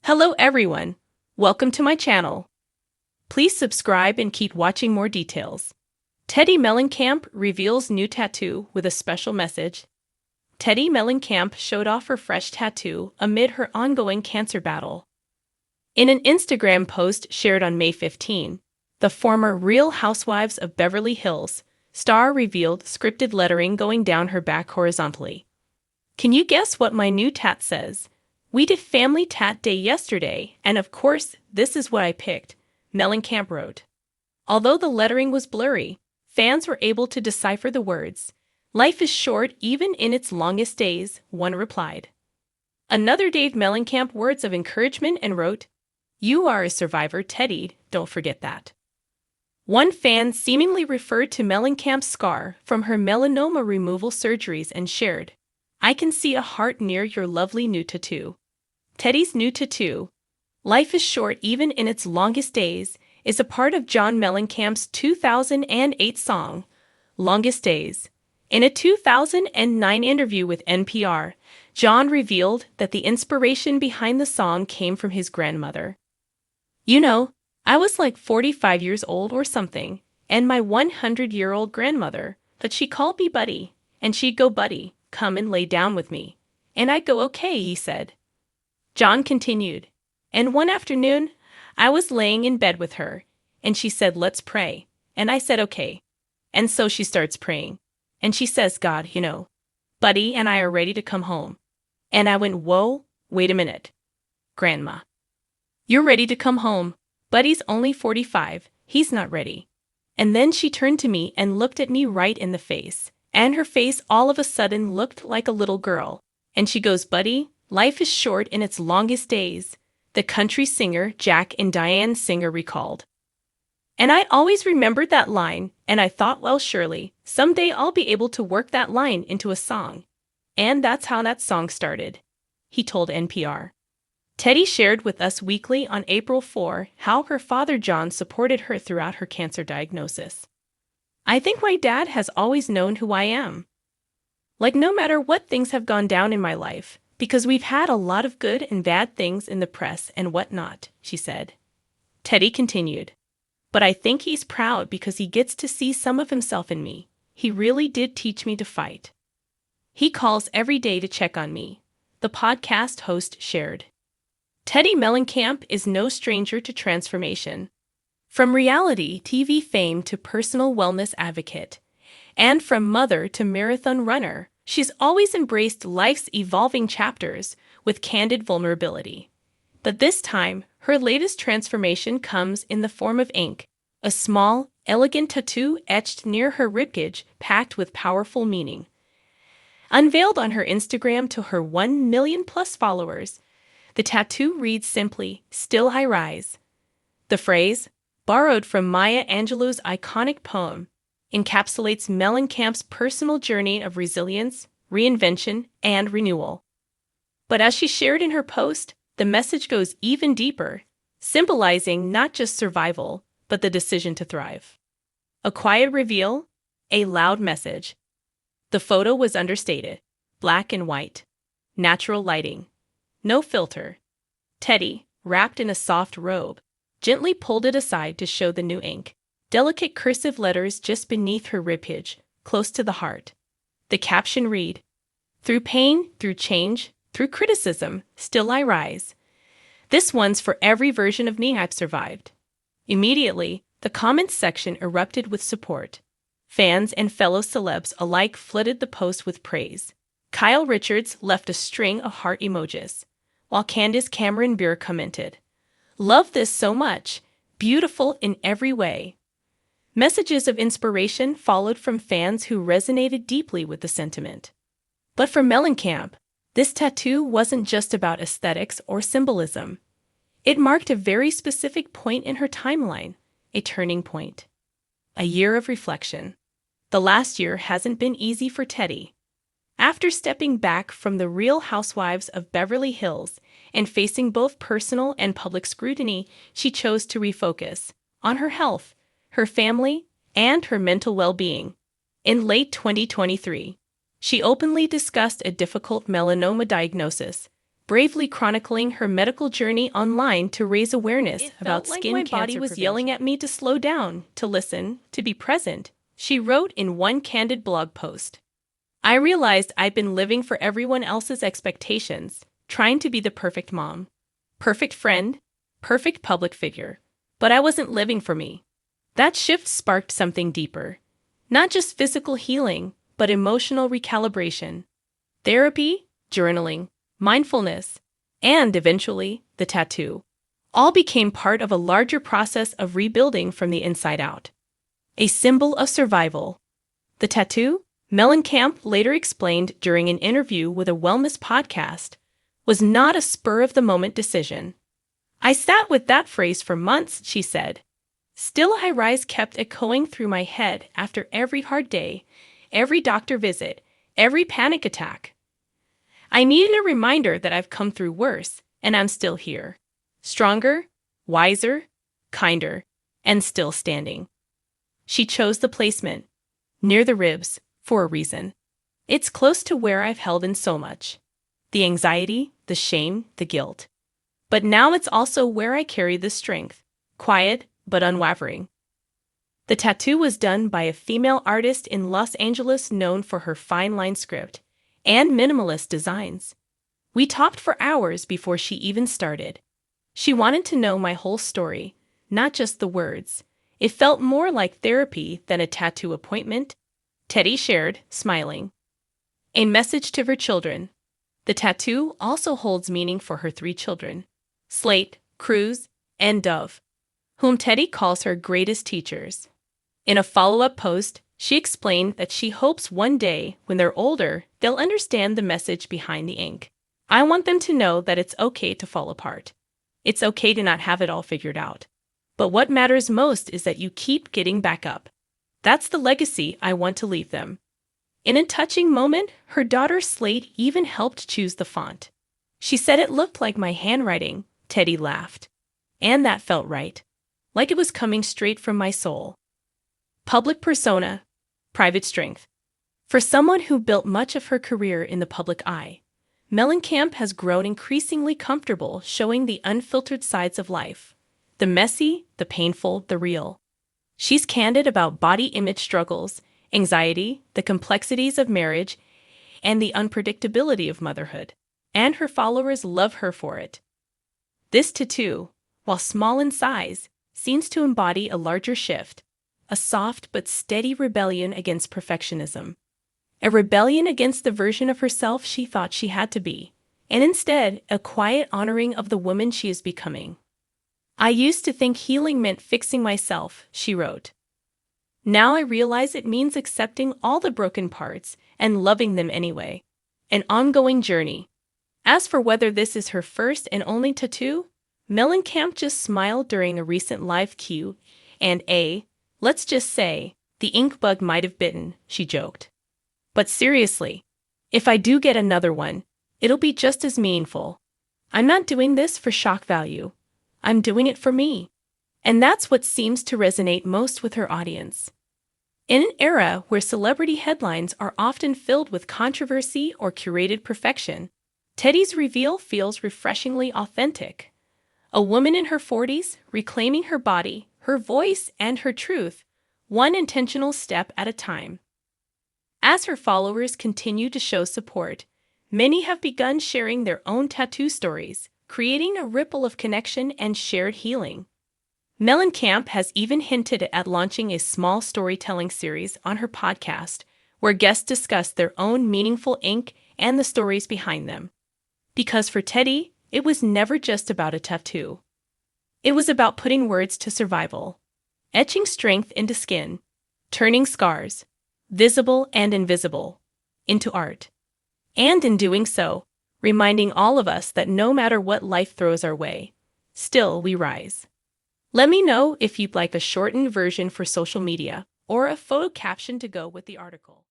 Hello everyone, welcome to my channel. Please subscribe and keep watching more details. Teddi Mellencamp reveals new tattoo with a special message. Teddi Mellencamp showed off her fresh tattoo amid her ongoing cancer battle. In an Instagram post shared on May 15, the former Real Housewives of Beverly Hills star revealed scripted lettering going down her back horizontally. "Can you guess what my new tat says? We did family tat day yesterday, and of course, this is what I picked," Mellencamp wrote. Although the lettering was blurry, fans were able to decipher the words. "Life is short even in its longest days," one replied. Another gave Mellencamp words of encouragement and wrote, "You are a survivor, Teddi, don't forget that." One fan seemingly referred to Mellencamp's scar from her melanoma removal surgeries and shared, "I can see a heart near your lovely new tattoo." Teddi's new tattoo, "Life is short even in its longest days," is a part of John Mellencamp's 2008 song, Longest Days. In a 2009 interview with NPR, John revealed that the inspiration behind the song came from his grandmother. "You know, I was like 45 years old or something, and my 100-year-old grandmother, but she called me Buddy, and she'd go, 'Buddy, come and lay down with me.' And I'd go, 'Okay,'" he said. John continued, "And one afternoon, I was laying in bed with her, and she said, 'Let's pray.' And I said, 'Okay.' And so she starts praying. And she says, 'God, you know, Buddy and I are ready to come home.' And I went, 'Whoa, wait a minute, Grandma. You're ready to come home. Buddy's only 45, he's not ready.' And then she turned to me and looked at me right in the face, and her face all of a sudden looked like a little girl. And she goes, 'Buddy, life is short in its longest days,'" the country singer Jack and Diane Singer recalled. "And I always remembered that line, and I thought, well, surely, someday I'll be able to work that line into a song. And that's how that song started," he told NPR. Teddi shared with Us Weekly on April 4 how her father John supported her throughout her cancer diagnosis. "I think my dad has always known who I am. Like, no matter what things have gone down in my life, because we've had a lot of good and bad things in the press and whatnot," she said. Teddi continued, "But I think he's proud because he gets to see some of himself in me. He really did teach me to fight. He calls every day to check on me," the podcast host shared. Teddi Mellencamp is no stranger to transformation. From reality TV fame to personal wellness advocate, and from mother to marathon runner, she's always embraced life's evolving chapters with candid vulnerability. But this time, her latest transformation comes in the form of ink, a small, elegant tattoo etched near her ribcage packed with powerful meaning. Unveiled on her Instagram to her 1 million-plus followers, the tattoo reads simply, "Still I Rise." The phrase, borrowed from Maya Angelou's iconic poem, encapsulates Mellencamp's personal journey of resilience, reinvention, and renewal. But as she shared in her post, the message goes even deeper, symbolizing not just survival, but the decision to thrive. A quiet reveal, a loud message. The photo was understated, black and white, natural lighting, no filter. Teddi, wrapped in a soft robe, gently pulled it aside to show the new ink. Delicate cursive letters just beneath her ribcage, close to the heart. The caption read, "Through pain, through change, through criticism, still I rise. This one's for every version of me I've survived." Immediately, the comments section erupted with support. Fans and fellow celebs alike flooded the post with praise. Kyle Richards left a string of heart emojis, while Candace Cameron Bure commented, "Love this so much, beautiful in every way." Messages of inspiration followed from fans who resonated deeply with the sentiment. But for Mellencamp, this tattoo wasn't just about aesthetics or symbolism. It marked a very specific point in her timeline, a turning point. A year of reflection. The last year hasn't been easy for Teddi. After stepping back from the Real Housewives of Beverly Hills and facing both personal and public scrutiny, she chose to refocus on her health, her family, and her mental well-being. In late 2023, she openly discussed a difficult melanoma diagnosis, bravely chronicling her medical journey online to raise awareness about skin cancer. My body was yelling at me to slow down, to listen, to be present, she wrote in one candid blog post. I realized I'd been living for everyone else's expectations, trying to be the perfect mom, perfect friend, perfect public figure. But I wasn't living for me. That shift sparked something deeper. Not just physical healing, but emotional recalibration. Therapy, journaling, mindfulness, and eventually, the tattoo, all became part of a larger process of rebuilding from the inside out. A symbol of survival. The tattoo, Mellencamp later explained during an interview with a wellness podcast, was not a spur-of-the-moment decision. I sat with that phrase for months, she said. Still, a high rise kept echoing through my head after every hard day, every doctor visit, every panic attack. I needed a reminder that I've come through worse, and I'm still here. Stronger, wiser, kinder, and still standing. She chose the placement, near the ribs, for a reason. It's close to where I've held in so much. The anxiety, the shame, the guilt. But now it's also where I carry the strength, quiet but unwavering. The tattoo was done by a female artist in Los Angeles known for her fine line script and minimalist designs. We talked for hours before she even started. She wanted to know my whole story, not just the words. It felt more like therapy than a tattoo appointment, Teddi shared, smiling. A message to her children. The tattoo also holds meaning for her 3 children, Slate, Cruz, and Dove, whom Teddi calls her greatest teachers. In a follow-up post, she explained that she hopes one day, when they're older, they'll understand the message behind the ink. I want them to know that it's okay to fall apart. It's okay to not have it all figured out. But what matters most is that you keep getting back up. That's the legacy I want to leave them. In a touching moment, her daughter Slate even helped choose the font. She said it looked like my handwriting, Teddi laughed. And that felt right. Like it was coming straight from my soul. Public persona, private strength. For someone who built much of her career in the public eye, Mellencamp has grown increasingly comfortable showing the unfiltered sides of life. The messy, the painful, the real. She's candid about body image struggles, anxiety, the complexities of marriage, and the unpredictability of motherhood. And her followers love her for it. This tattoo, while small in size, seems to embody a larger shift, a soft but steady rebellion against perfectionism. A rebellion against the version of herself she thought she had to be, and instead, a quiet honoring of the woman she is becoming. I used to think healing meant fixing myself, she wrote. Now I realize it means accepting all the broken parts and loving them anyway. An ongoing journey. As for whether this is her first and only tattoo, Mellencamp just smiled during a recent live Q&A. Let's just say, the ink bug might have bitten, she joked. But seriously, if I do get another one, it'll be just as meaningful. I'm not doing this for shock value. I'm doing it for me. And that's what seems to resonate most with her audience. In an era where celebrity headlines are often filled with controversy or curated perfection, Teddi's reveal feels refreshingly authentic. A woman in her 40s reclaiming her body, her voice, and her truth, one intentional step at a time. As her followers continue to show support, many have begun sharing their own tattoo stories, creating a ripple of connection and shared healing. Mellencamp has even hinted at launching a small storytelling series on her podcast, where guests discuss their own meaningful ink and the stories behind them. Because for Teddi, it was never just about a tattoo. It was about putting words to survival, etching strength into skin, turning scars, visible and invisible, into art. And in doing so, reminding all of us that no matter what life throws our way, still we rise. Let me know if you'd like a shortened version for social media or a photo caption to go with the article.